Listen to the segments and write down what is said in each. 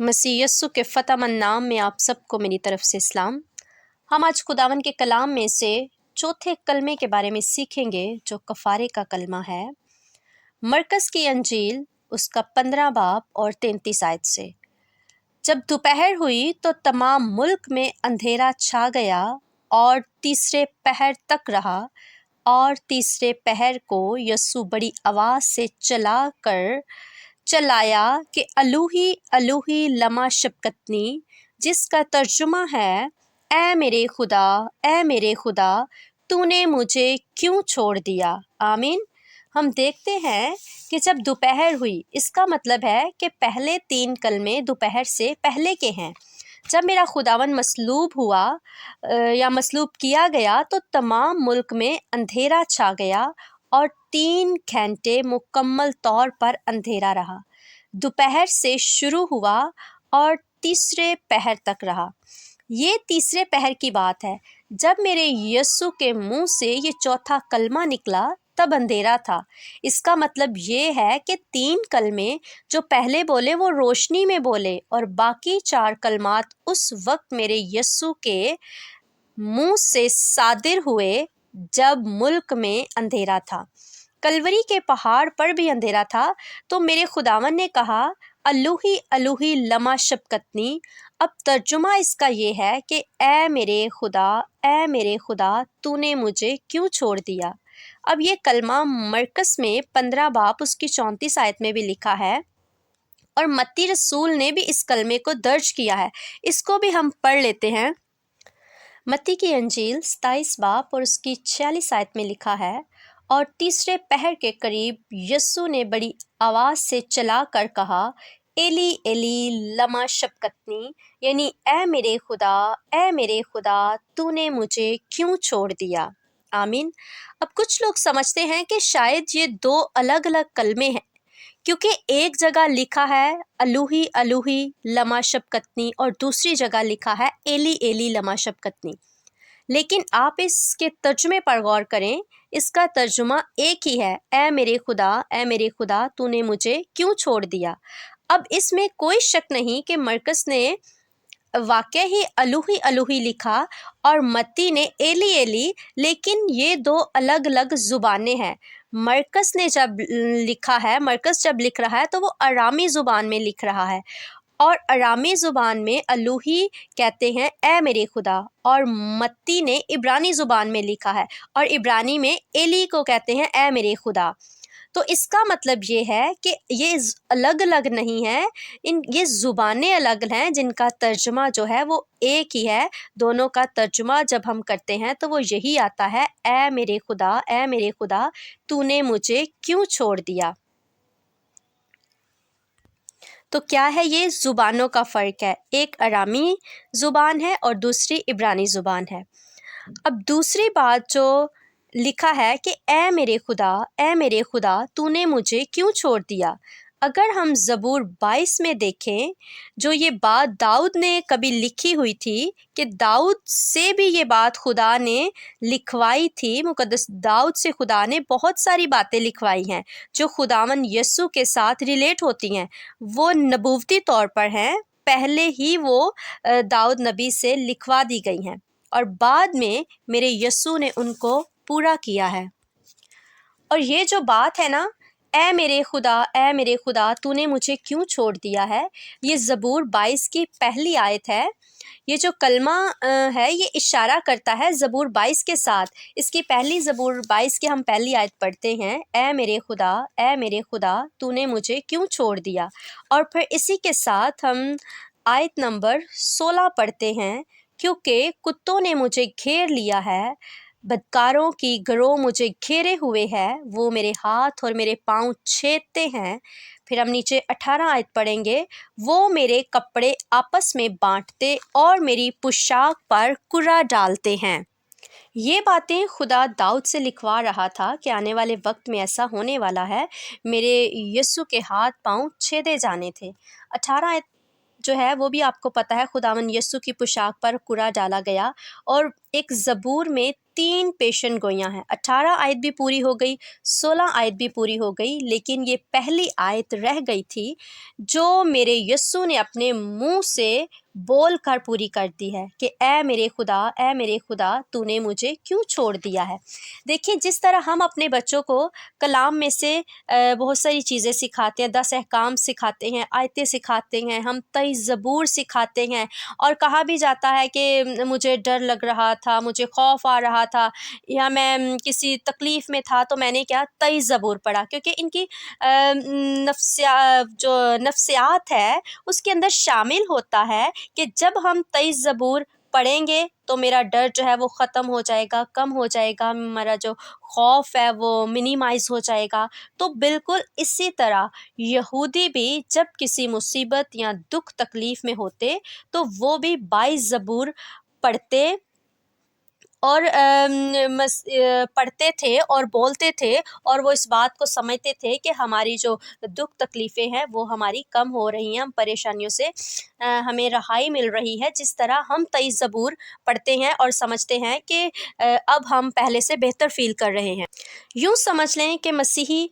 मसीह यस्सु के फ़तेहमंद नाम में आप सबको मेरी तरफ से सलाम। हम आज खुदावन के कलाम में से चौथे कलमे के बारे में सीखेंगे जो कफ़ारे का कलमा है। मरकस की अंजील उसका 15 बाब और 33 आयत से। जब दोपहर हुई तो तमाम मुल्क में अंधेरा छा गया और तीसरे पहर तक रहा, और तीसरे पहर को यस्सु बड़ी आवाज़ से चलाया कि अलूही अलूही लमा शबकतनी, जिसका तर्जुमा है ए मेरे खुदा तूने मुझे क्यों छोड़ दिया। आमीन। हम देखते हैं कि जब दोपहर हुई, इसका मतलब है कि पहले 3 कलमे दोपहर से पहले के हैं। जब मेरा खुदावन मसलूब हुआ या मसलूब किया गया तो तमाम मुल्क में अंधेरा छा गया और 3 घंटे मुकम्मल तौर पर अंधेरा रहा। दोपहर से शुरू हुआ और तीसरे पहर तक रहा। ये तीसरे पहर की बात है। जब मेरे यस्सु के मुंह से ये चौथा कलमा निकला तब अंधेरा था। इसका मतलब ये है कि 3 कलमे जो पहले बोले वो रोशनी में बोले और बाकी 4 कलमात उस वक्त मेरे यस्सु के मुंह से सादिर हुए जब मुल्क में अंधेरा था। कलवरी के पहाड़ पर भी अंधेरा था। तो मेरे खुदावन ने कहा अलूही अलूही लमा शबकतनी। अब तर्जुमा इसका ये है कि ए मेरे खुदा तूने मुझे क्यों छोड़ दिया। अब ये कलमा मरकस में 15 बाब उसकी 34 आयत में भी लिखा है और मत्ती रसूल ने भी इस कलमे को दर्ज किया है। इसको भी हम पढ़ लेते हैं। मत्ती की अंजील 27 बाब और उसकी 46 आयत में लिखा है, और तीसरे पहर के करीब यस्सु ने बड़ी आवाज़ से चला कर कहा एली एली लमा शबकतनी, यानी ए मेरे खुदा तूने मुझे क्यों छोड़ दिया। आमीन। अब कुछ लोग समझते हैं कि शायद ये 2 अलग अलग कलमे हैं, क्योंकि एक जगह लिखा है अलूही अलूही लमा शबकतनी और दूसरी जगह लिखा है एली एली लमा शबकतनी। लेकिन आप इसके तर्जुमे पर गौर करें, इसका तर्जुमा एक ही है, ए मेरे खुदा तूने मुझे क्यों छोड़ दिया। अब इसमें कोई शक नहीं कि मरकस ने वाकई ही अलूही अलूही लिखा और मत्ती ने एली एली, लेकिन ये 2 अलग अलग ज़ुबानें हैं। मरकस जब लिख रहा है तो वो अरामी ज़ुबान में लिख रहा है, और अरामी ज़ुबान में अलूही कहते हैं ए मेरे खुदा, और मत्ती ने इब्रानी ज़ुबान में लिखा है और इब्रानी में एली को कहते हैं ए मेरे खुदा। तो इसका मतलब ये है कि ये अलग अलग नहीं है, ये ज़ुबानें अलग हैं जिनका तर्जुमा जो है वो एक ही है। दोनों का तर्जुमा जब हम करते हैं तो वो यही आता है ए मेरे खुदा तूने मुझे क्यों छोड़ दिया। तो क्या है, ये ज़ुबानों का फ़र्क है। एक अरामी ज़ुबान है और दूसरी इब्रानी ज़ुबान है। अब दूसरी बात जो लिखा है कि ए मेरे खुदा तूने मुझे क्यों छोड़ दिया। अगर हम ज़बूर 22 में देखें, जो ये बात दाऊद ने कभी लिखी हुई थी कि दाऊद से भी ये बात खुदा ने लिखवाई थी। मुकद्दस दाऊद से खुदा ने बहुत सारी बातें लिखवाई हैं जो खुदावन यस्सु के साथ रिलेट होती हैं। वो नबूवती तौर पर हैं, पहले ही वो दाऊद नबी से लिखवा दी गई हैं और बाद में मेरे यस्सु ने उनको पूरा किया है। और ये जो बात है ना, ए मेरे खुदा तूने मुझे क्यों छोड़ दिया है, ये ज़बूर 22 की पहली आयत है। ये जो कलमा है ये इशारा करता है ज़बूर 22 के साथ। इसकी पहली ज़बूर 22 की हम पहली आयत पढ़ते हैं, ए मेरे खुदा तूने मुझे क्यों छोड़ दिया। और फिर इसी के साथ हम आयत नंबर 16 पढ़ते हैं, क्योंकि कुत्तों ने मुझे घेर लिया है, बदकारों की गिरोह मुझे घेरे हुए है, वो मेरे हाथ और मेरे पाँव छेदते हैं। फिर हम नीचे 18 आयत पढ़ेंगे, वो मेरे कपड़े आपस में बांटते और मेरी पोशाक पर कुरा डालते हैं। ये बातें खुदा दाऊद से लिखवा रहा था कि आने वाले वक्त में ऐसा होने वाला है, मेरे यस्सु के हाथ पाँव छेदे जाने थे। 18 आयत जो है वो भी आपको पता है, खुदावन यस्सु की पोशाक पर कुरा डाला गया। और एक ज़बूर में 3 पेशन गोइयाँ हैं। 18 आयत भी पूरी हो गई, 16 आयत भी पूरी हो गई, लेकिन ये पहली आयत रह गई थी जो मेरे यस्सु ने अपने मुंह से बोल कर पूरी कर दी है कि ऐ मेरे खुदा तूने मुझे क्यों छोड़ दिया है। देखिए, जिस तरह हम अपने बच्चों को कलाम में से बहुत सारी चीज़ें सिखाते हैं, 10 अहकाम सिखाते हैं, आयतें सिखाते हैं, हम तई ज़बूर सिखाते हैं, और कहा भी जाता है कि मुझे डर लग रहा था, मुझे खौफ आ रहा था, या मैं किसी तकलीफ़ में था तो मैंने क्या तई ज़बूर पढ़ा, क्योंकि इनकी जो नफ्सियात है उसके अंदर शामिल होता है कि जब हम तई ज़बूर पढ़ेंगे तो मेरा डर जो है वो ख़त्म हो जाएगा, कम हो जाएगा, हमारा जो खौफ है वो मिनिमाइज़ हो जाएगा। तो बिल्कुल इसी तरह यहूदी भी जब किसी मुसीबत या दुख तकलीफ़ में होते तो वो भी 22 ज़बूर पढ़ते और पढ़ते थे और बोलते थे, और वो इस बात को समझते थे कि हमारी जो दुख तकलीफ़ें हैं वो हमारी कम हो रही हैं, हम परेशानियों से हमें रहाई मिल रही है। जिस तरह हम 23 ज़बूर पढ़ते हैं और समझते हैं कि अब हम पहले से बेहतर फ़ील कर रहे हैं। यूँ समझ लें कि मसीही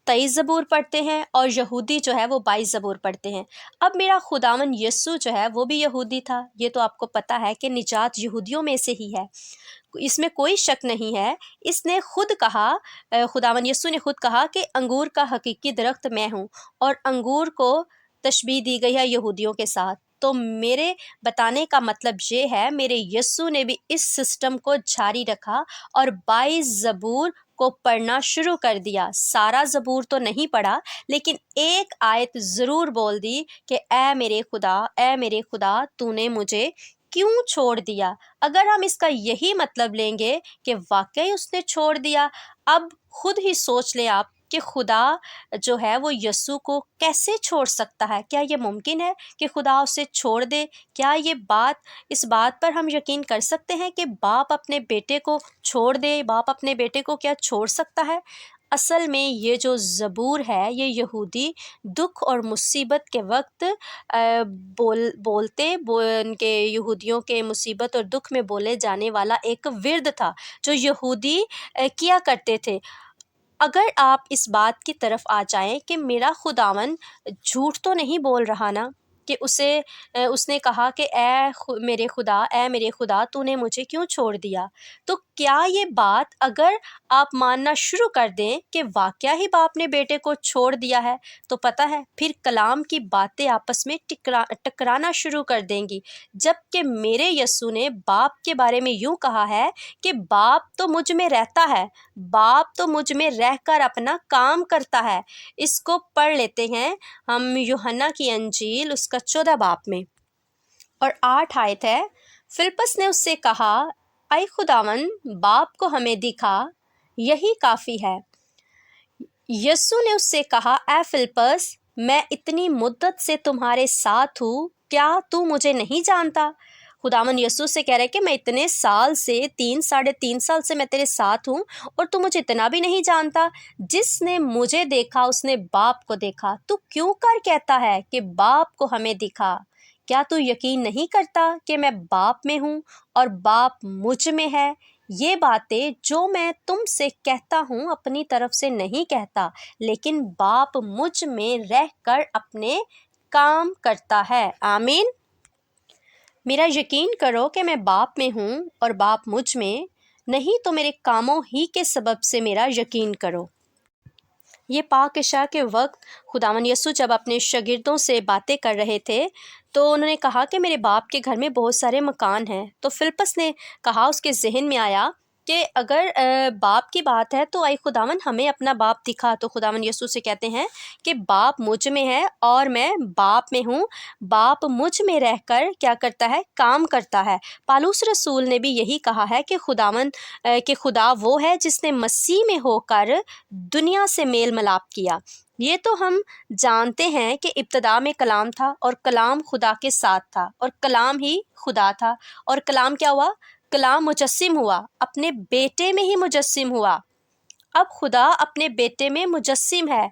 23 ज़बूर पढ़ते हैं और यहूदी जो है वो 22 ज़बूर पढ़ते हैं। अब मेरा खुदावंद यस्सु जो है वो भी यहूदी था, ये तो आपको पता है कि निजात यहूदियों में से ही है, इसमें कोई शक नहीं है। इसने खुद कहा, खुदावंद यस्सु ने खुद कहा कि अंगूर का हकीकी दरख्त मैं हूँ, और अंगूर को तशबीह दी गई है यहूदियों के साथ। तो मेरे बताने का मतलब ये है, मेरे यस्सु ने भी इस सिस्टम को जारी रखा और 22 ज़बूर को पढ़ना शुरू कर दिया। सारा ज़बूर तो नहीं पढ़ा, लेकिन एक आयत ज़रूर बोल दी कि ऐ मेरे खुदा तूने मुझे क्यों छोड़ दिया। अगर हम इसका यही मतलब लेंगे कि वाकई उसने छोड़ दिया, अब खुद ही सोच लें आप कि खुदा जो है वो यस्सु को कैसे छोड़ सकता है। क्या ये मुमकिन है कि खुदा उसे छोड़ दे? क्या इस बात पर हम यकीन कर सकते हैं कि बाप अपने बेटे को छोड़ दे? बाप अपने बेटे को क्या छोड़ सकता है? असल में ये जो ज़बूर है ये यहूदी दुख और मुसीबत के वक्त उनके यहूदियों के मुसीबत और दुख में बोले जाने वाला एक विर्द था जो यहूदी किया करते थे। अगर आप इस बात की तरफ आ जाएं कि मेरा खुदावन झूठ तो नहीं बोल रहा ना, कि उसने कहा कि ऐ मेरे खुदा तूने मुझे क्यों छोड़ दिया। तो क्या ये बात अगर आप मानना शुरू कर दें कि वाकया ही बाप ने बेटे को छोड़ दिया है, तो पता है फिर कलाम की बातें आपस में टकराना शुरू कर देंगी। जबकि मेरे यस्सु ने बाप के बारे में यूँ कहा है कि बाप तो मुझ में रहता है, बाप तो मुझ में रहकर अपना काम करता है। इसको पढ़ लेते हैं हम यूहन्ना की अंजील उसका 14 बाब में, और 8 आयत है। फिलिप्पस ने उससे कहा, ऐ खुदावन बाप को हमें दिखा, यही काफ़ी है। यस्सु ने उससे कहा, ऐ फिलिप्पस मैं इतनी मुद्दत से तुम्हारे साथ हूँ, क्या तू मुझे नहीं जानता? खुदावन यस्सु से कह रहे हैं कि मैं इतने साल से 3 साढ़े 3 साल से मैं तेरे साथ हूँ और तू मुझे इतना भी नहीं जानता। जिसने मुझे देखा उसने बाप को देखा। तू क्यों कर कहता है कि बाप को हमें दिखा? क्या तू यकीन नहीं करता कि मैं बाप में हूँ और बाप मुझ में है? ये बातें जो मैं तुमसे कहता हूँ अपनी तरफ से नहीं कहता, लेकिन बाप मुझ में रह कर अपने काम करता है। आमीन। मेरा यकीन करो कि मैं बाप में हूँ और बाप मुझ में, नहीं तो मेरे कामों ही के सबब से मेरा यकीन करो। ये पाक इशा के वक्त खुदावन यस्सु जब अपने शागिर्दों से बातें कर रहे थे तो उन्होंने कहा कि मेरे बाप के घर में बहुत सारे मकान हैं। तो फिलिप्पस ने कहा, उसके जहन में आया कि अगर बाप की बात है तो आई खुदावन हमें अपना बाप दिखा। तो खुदावन यस्सु से कहते हैं कि बाप मुझ में है और मैं बाप में हूँ। बाप मुझ में रहकर क्या करता है? काम करता है। पालूस रसूल ने भी यही कहा है कि खुदा वो है जिसने मसीह में होकर दुनिया से मेल मिलाप किया। ये तो हम जानते हैं कि इब्तदा में कलाम था और कलाम खुदा के साथ था और कलाम ही खुदा था। और कलाम क्या हुआ? कलाम मुजस्सिम हुआ, अपने बेटे में ही मुजस्सिम हुआ। اب خدا اپنے بیٹے میں مجسم ہے،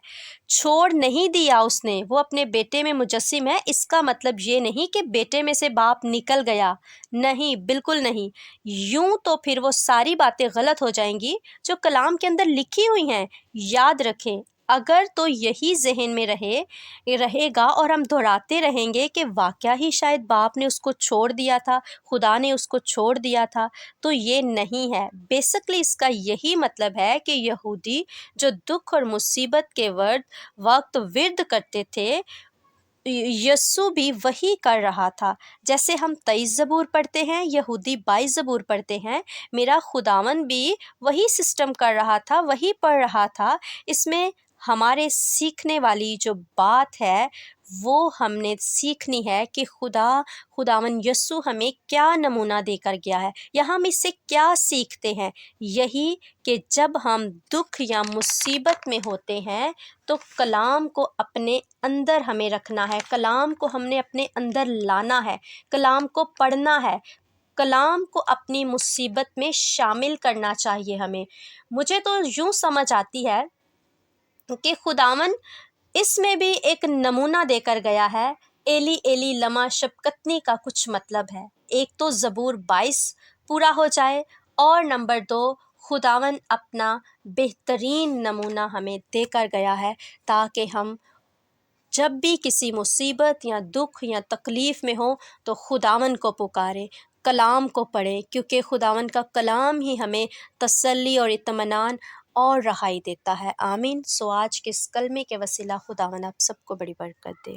چھوڑ نہیں دیا اس نے، وہ اپنے بیٹے میں مجسم ہے۔ اس کا مطلب یہ نہیں کہ بیٹے میں سے باپ نکل گیا، نہیں، بالکل نہیں۔ یوں تو پھر وہ ساری باتیں غلط ہو جائیں گی جو کلام کے اندر لکھی ہوئی ہیں۔ یاد رکھیں، اگر تو یہی ذہن میں رہے گا اور ہم دہراتے رہیں گے کہ واقعہ ہی شاید باپ نے اس کو چھوڑ دیا تھا، خدا نے اس کو چھوڑ دیا تھا، تو یہ نہیں ہے۔ بیسکلی اس کا یہی مطلب ہے کہ یہودی جو دکھ اور مصیبت کے وقت ورد کرتے تھے، یسوع بھی وہی کر رہا تھا۔ جیسے ہم 23 زبور پڑھتے ہیں، یہودی 22 زبور پڑھتے ہیں، میرا خداوند بھی وہی سسٹم کر رہا تھا، وہی پڑھ رہا تھا۔ اس میں ہمارے سیکھنے والی جو بات ہے وہ ہم نے سیکھنی ہے کہ خداوند یسوع ہمیں کیا نمونہ دے کر گیا ہے، یا ہم اس سے کیا سیکھتے ہیں۔ یہی کہ جب ہم دکھ یا مصیبت میں ہوتے ہیں تو کلام کو اپنے اندر ہمیں رکھنا ہے، کلام کو ہم نے اپنے اندر لانا ہے، کلام کو پڑھنا ہے، کلام کو اپنی مصیبت میں شامل کرنا چاہیے ہمیں۔ مجھے تو یوں سمجھ آتی ہے کہ خداوند اس میں بھی ایک نمونہ دے کر گیا ہے۔ ایلی ایلی لما شبکتنی کا کچھ مطلب ہے، ایک تو زبور 22 پورا ہو جائے، اور نمبر 2 خداوند اپنا بہترین نمونہ ہمیں دے کر گیا ہے تاکہ ہم جب بھی کسی مصیبت یا دکھ یا تکلیف میں ہوں تو خداوند کو پکاریں، کلام کو پڑھیں، کیونکہ خداوند کا کلام ہی ہمیں تسلی اور اطمینان اور رہائی دیتا ہے۔ آمین۔ آج کے اس کلمے کے وسیلہ خداوند آپ سب کو بڑی برکت دے۔